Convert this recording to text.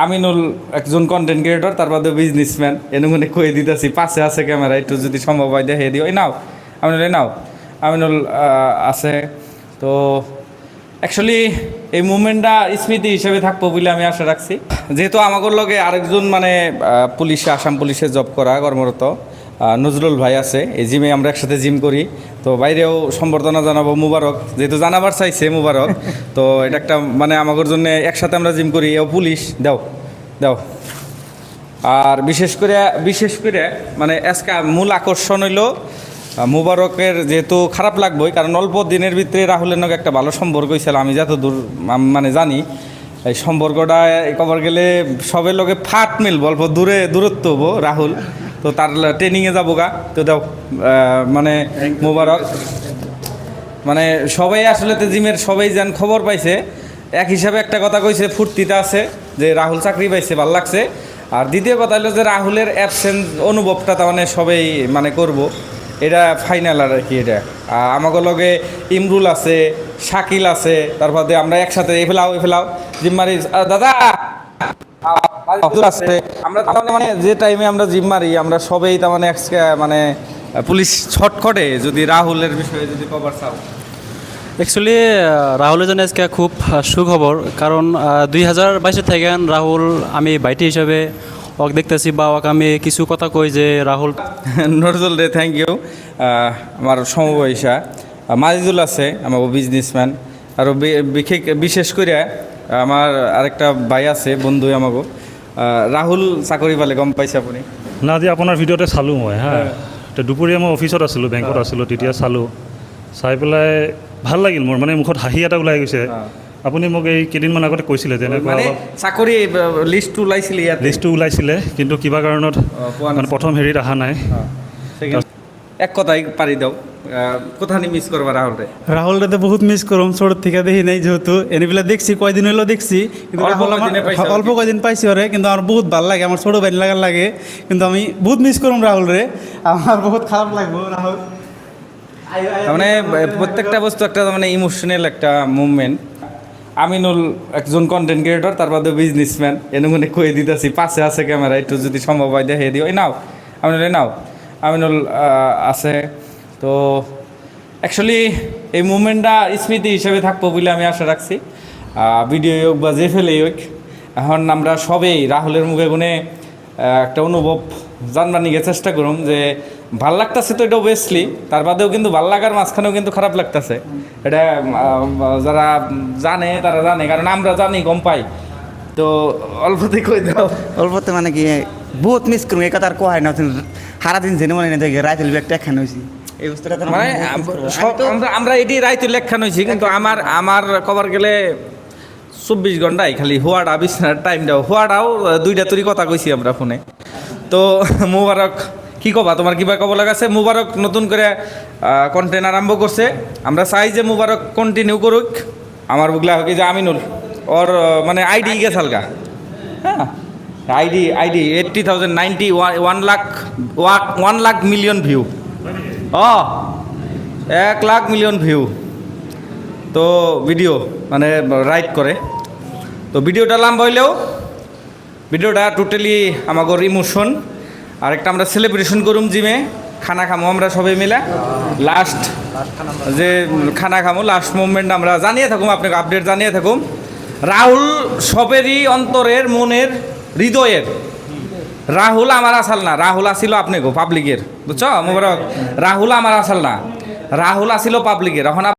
আমিনুল একজন content creator, তার বাদে বিজনেসম্যান। এনুমনে কয়ে দিতেছি, পাশে আছে ক্যামেরা, একটু যদি সম্ভব হয় দেখে দিও। এই নাও আমিনুল, এই নাও আমিনুল আছে। তো অ্যাকচুয়ালি এই মুভমেন্টটা স্মৃতি হিসেবে থাকবো বলে আমি আশা রাখছি। যেহেতু আমাদের লগে আরেকজন মানে পুলিশে, আসাম পুলিশে জব করা কর্মরত নজরুল ভাই আছে, এই জিমে আমরা একসাথে জিম করি। তো বাইরেও সম্বর্ধনা জানাবো, মুবারক, যেহেতু জানাবার চাইছে মুবারক। তো এটা একটা মানে আমাদের জন্য একসাথে আমরা জিম করি, এও পুলিশ। দাও দাও। আর বিশেষ করে মানে আজকে মূল আকর্ষণ হইলো মুবারকের, যেহেতু খারাপ লাগবেই, কারণ অল্প দিনের ভিতরে রাহুলের নাকি একটা ভালো সম্পর্ক হয়েছিল, আমি যত দূর মানে জানি। এই সম্পর্কটা কবার গেলে সবের লোকে ফাট মিলবো, অল্প দূরত্ব হবো রাহুল। তো তার ট্রেনিংয়ে যাবো গা। তো দাও মানে মুবারক, মানে সবাই আসলে তো জিমের সবাই যেন খবর পাইছে, এক হিসাবে একটা কথা কইছে, ফুর্তিতে আছে যে রাহুল চাকরি পাইছে, ভাল লাগছে। আর দ্বিতীয় কথা হলো যে রাহুলের অ্যাবসেন্স অনুভবটা তার মানে সবাই মানে করব, এটা ফাইনাল আর কি। এটা আমাকে লগে ইমরুল আছে, শাকিল আছে, তারপরে আমরা একসাথে এফেলাও জিম মারি। দাদা আছে, আমরা মানে যে টাইমে আমরা জিম মারি, আমরা সবাই তার মানে মানে পুলিশ ছটখটে যদি রাহুলের বিষয়ে যদি কভার চাও। অ্যাকচুয়ালি রাহুলের জন্য আজকে খুব সুখবর, কারণ 2022 থেকে রাহুল আমি বাইটি হিসাবে ওক দেখতেছি, বা ওক আমি কিছু কথা কই যে রাহুল নজরুল রে থ্যাংক ইউ। আমার সমবয়সা মাজিদুল আছে, আমার বিজনেসম্যান। আর বিশেষ করে আমার আরেকটা ভাই আছে, বন্ধু আমাকে রাহুল চাকৰি পালে, গম পাইছে আপুনি? না, আজি আপোনাৰ ভিডিঅ'তে চালোঁ মই। তো দুপৰীয়া মই অফিচত আছিলোঁ, বেংকত আছিলোঁ, তেতিয়া চালোঁ। চাই পেলাই ভাল লাগিল মোৰ, মানে মুখত হাঁহি এটা ওলাই গৈছে। আপুনি মোক এই কেইদিনমান আগতে কৈছিলে যেনেকুৱা মানে চাকৰি লিষ্টটো ওলাইছিলে, ইয়াত লিষ্টটো ওলাইছিলে, কিন্তু কিবা কাৰণত মানে প্ৰথম হেৰিত অহা নাই। এক কথাই পাৰি দিওঁ, কোথানি মিস করবা রাহুলরে? রাহুলরে তো বহুত মিস করম, ছোট থেকে দেখি নাই, যেহেতু এনেবেলা দেখছি, কয়দিন হইলো দেখছি, কিন্তু অল্প কয়দিন পাইছি ওরে, কিন্তু আমার বহুত ভালো লাগে, আমার ছোট ভাই লাগার লাগে, কিন্তু আমি বহুত মিস করম রাহুলরে, আমার বহুত খারাপ লাগবো রাহুল। মানে প্রত্যেকটা বস্তু একটা মানে ইমোশনাল একটা মুভমেন্ট। আমিনুল একজন কন্টেন্ট ক্রিয়েটর, তার বাদে বিজনেসম্যান। এনুমনে কয়ে দিতেছি, পাশে আছে ক্যামেরা, একটু যদি সম্ভব হয় দেখে দিও। এই নাও আমিনুল, এই নাও আমিনুল আছে। তো অ্যাকচুয়ালি এই মুভমেন্টটা স্মৃতি হিসেবে থাকবো বলে আমি আশা রাখছি। ভিডিও হোক বা যে ফেলেই হোক, এখন আমরা সবেই রাহুলের মুখে গুনে একটা অনুভব জানবার নিয়ে চেষ্টা করুম যে ভাল লাগতেছে। তো এটা অবভিয়াসলি, তার বাদেও কিন্তু ভাল লাগার মাঝখানেও কিন্তু খারাপ লাগতেছে। এটা যারা জানে তারা জানে, কারণ আমরা জানি, গম পাই। তো অল্পতে কই দাও। অল্পতে মানে কি বহুত মিস করবো, এই কথা আর কোহাই না। সারাদিন জেনে মনে দেখে রায় তুলবে একটা একখান হয়েছি, এই অবস্থাটা মানে আমরা এটি রাইতে লেখান হয়েছি, কিন্তু আমার কবার গেলে 24 ঘন্টায় খালি হোয়াটা বিছানার টাইমটাও হোয়াটাও 2টা তৈরি কথা কইছি আমরা ফোনে। তো মুবারক কি কবা, তোমার কিবা কব লাগাছে? মুবারক নতুন করে কন্টেন্ট আরম্ভ করছে, আমরা চাই যে মুবারক কন্টিনিউ করুক। আমার বুগলা হোক যে আমিনুল ওর মানে আইডি গেছে হালকা, হ্যাঁ ID 80,090 1 lakh million view. 1 lakh million view. তো ভিডিও মানে রাইট করে। তো ভিডিওটা লম্বা হইলেও ভিডিওটা টোটালি আমাদের ইমোশন। আরেকটা আমরা সেলিব্রেশন করুম, জিমে খানা খামো আমরা সবাই মিলে। লাস্ট যে খানা খামো, লাস্ট মুভমেন্ট আমরা জানিয়ে থাকুম, আপনাকে আপডেট জানিয়ে থাকুম। রাহুল সবেরই অন্তরের, মনের, হৃদয়ের। রাহুল আমার আসাল না, রাহুল আসিল আপনাকে পাবলিকের, বুঝছো মুবারক? রাহুল আমার আসাল না, রাহুল আসিল পাবলিকের। এখন